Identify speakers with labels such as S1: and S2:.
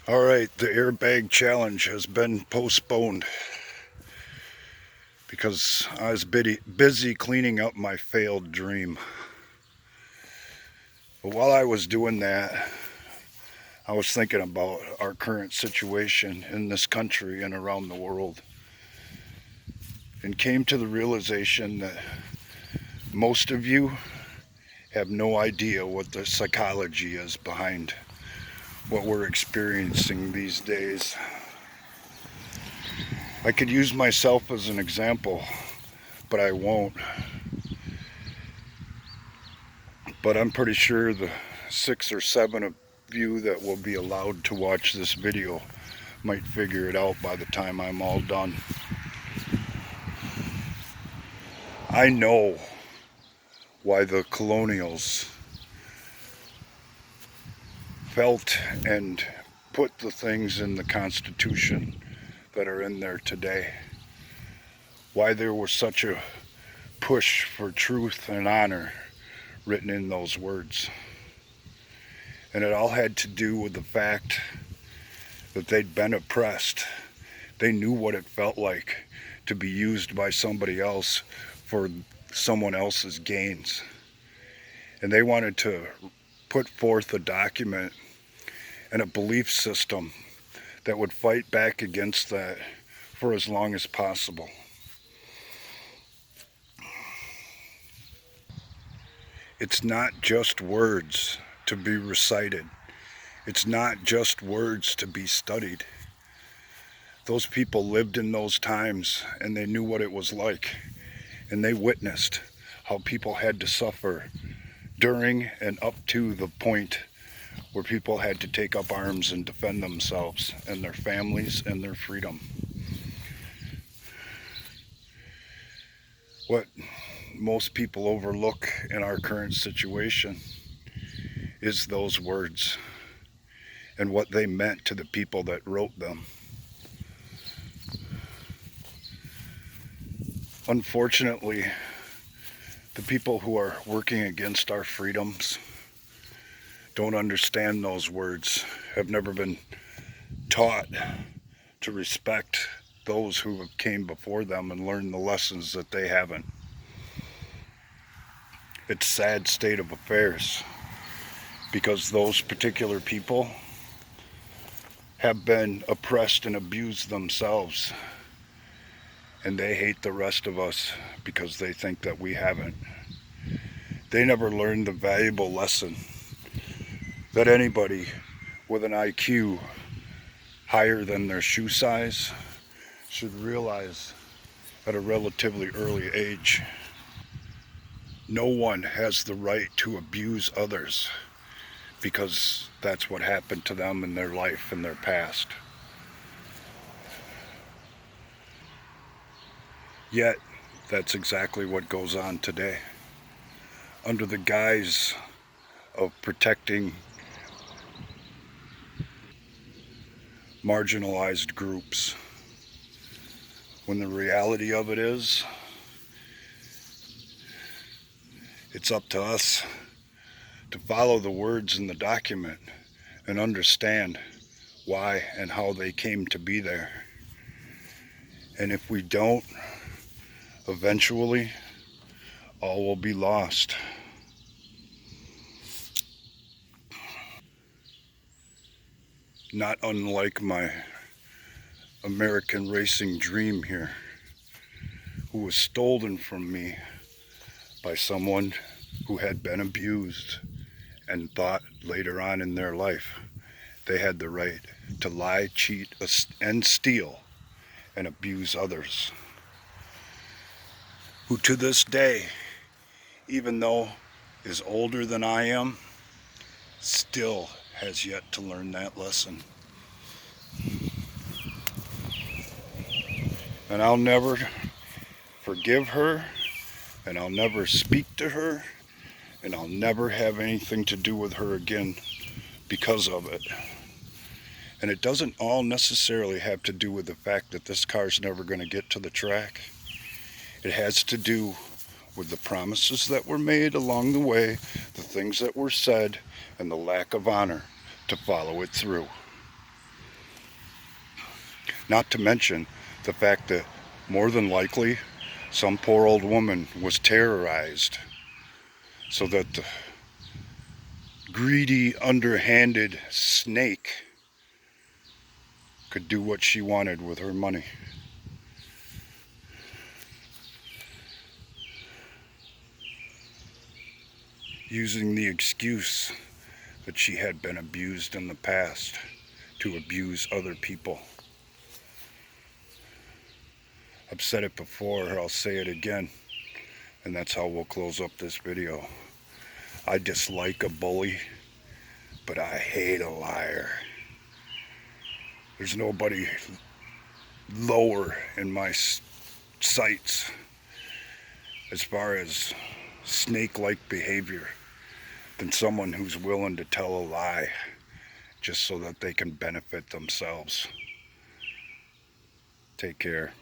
S1: Alright, the airbag challenge has been postponed because I was busy cleaning up my failed dream. But while I was doing that, I was thinking about our current situation in this country and around the world, and came to the realization that most of you have no idea what the psychology is behind what we're experiencing these days. I could use myself as an example, but I won't. But I'm pretty sure the 6 or 7 of you that will be allowed to watch this video might figure it out by the time I'm all done. I know why the colonials felt and put the things in the Constitution that are in there today. Why there was such a push for truth and honor written in those words. And it all had to do with the fact that they'd been oppressed. They knew what it felt like to be used by somebody else for someone else's gains. And they wanted to put forth a document and a belief system that would fight back against that for as long as possible. It's not just words to be recited. It's not just words to be studied. Those people lived in those times and they knew what it was like. And they witnessed how people had to suffer during and up to the point where people had to take up arms and defend themselves and their families and their freedom. What most people overlook in our current situation is those words and what they meant to the people that wrote them. Unfortunately, the people who are working against our freedoms don't understand those words, have never been taught to respect those who have came before them and learned the lessons that they haven't. It's a sad state of affairs because those particular people have been oppressed and abused themselves, and they hate the rest of us because they think that we haven't. They never learned the valuable lesson that anybody with an IQ higher than their shoe size should realize at a relatively early age. No one has the right to abuse others because that's what happened to them in their life and their past. Yet, that's exactly what goes on today. Under the guise of protecting marginalized groups, when the reality of it is, it's up to us to follow the words in the document and understand why and how they came to be there. And if we don't, eventually all will be lost. Not unlike my American racing dream here, who was stolen from me by someone who had been abused and thought later on in their life they had the right to lie, cheat, and steal and abuse others. Who to this day, even though is older than I am, still has yet to learn that lesson. And I'll never forgive her, and I'll never speak to her, and I'll never have anything to do with her again because of it. And it doesn't all necessarily have to do with the fact that this car's never going to get to the track. It has to do with the promises that were made along the way, the things that were said, and the lack of honor to follow it through. Not to mention the fact that more than likely some poor old woman was terrorized so that the greedy, underhanded snake could do what she wanted with her money. Using the excuse that she had been abused in the past to abuse other people. I've said it before, I'll say it again, and that's how we'll close up this video. I dislike a bully, but I hate a liar. There's nobody lower in my sights as far as snake-like behavior than someone who's willing to tell a lie just so that they can benefit themselves. Take care.